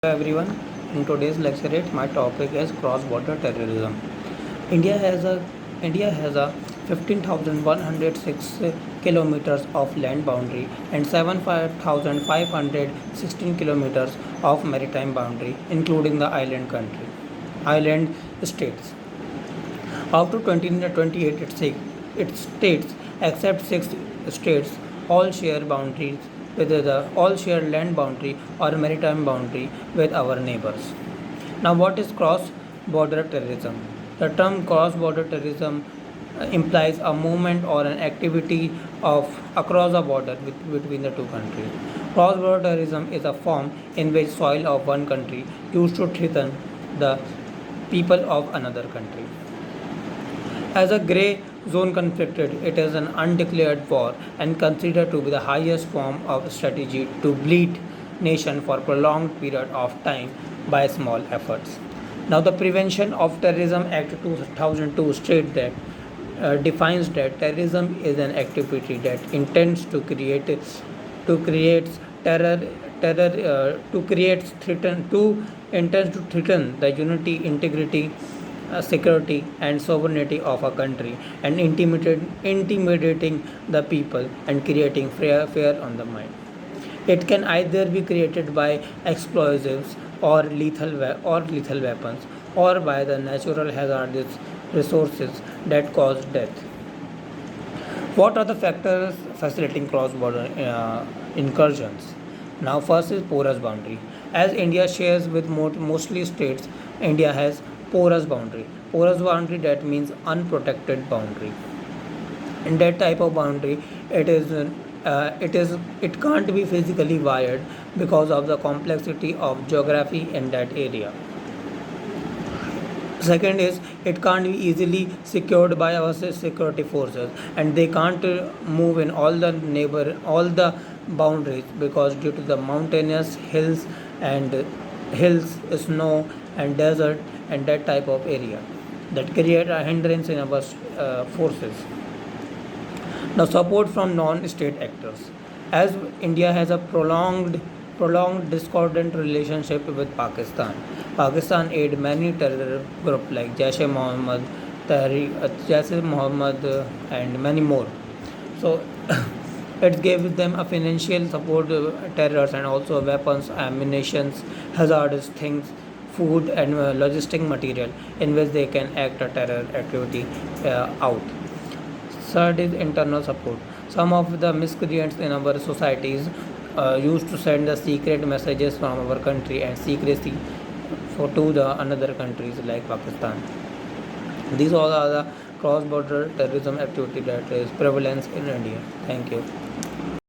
Hello everyone. In today's lecture, my topic is cross-border terrorism. India has a India has a 15,106 kilometers of land boundary and 7,516 kilometers of maritime boundary, including the island states. Out of 2028, its states, except six states, all share boundaries with all share land boundary or maritime boundary with our neighbors. Now, what is cross-border terrorism? The term cross-border terrorism implies a movement or an activity of across a border between the two countries. Cross-border terrorism is a form in which soil of one country used to threaten the people of another country. As a grey zone conflicted, it is an undeclared war and considered to be the highest form of strategy to bleed nation for prolonged period of time by small efforts. Now, the Prevention of Terrorism Act 2002 states that defines that terrorism is an activity that intends to create intends to threaten the unity, integrity, security and sovereignty of a country and intimidating the people and creating fear on the mind. It can either be created by explosives or lethal weapons or by the natural hazardous resources that cause death. What are the factors facilitating cross-border incursions? Now, first is porous boundary. As India shares with mostly states, India has porous boundary. Porous boundary, that means unprotected boundary. In that type of boundary, it can't be physically wired because of the complexity of geography in that area. Second is, it can't be easily secured by our security forces, and they can't move in all the boundaries because due to the mountainous hills, snow and desert and that type of area that create a hindrance in our forces. Now, support from non-state actors. As India has a prolonged discordant relationship with Pakistan. Pakistan aid many terror groups like Jaish-e-Mohammed, and many more. So, it gives them a financial support, terrors, and also weapons, ammunition, hazardous things, food, and logistic material in which they can act a terror activity out. Third is internal support. Some of the miscreants in our societies used to send the secret messages from our country and secrecy to the another countries like Pakistan. These all are the cross-border terrorism activity that is prevalence in India. Thank you.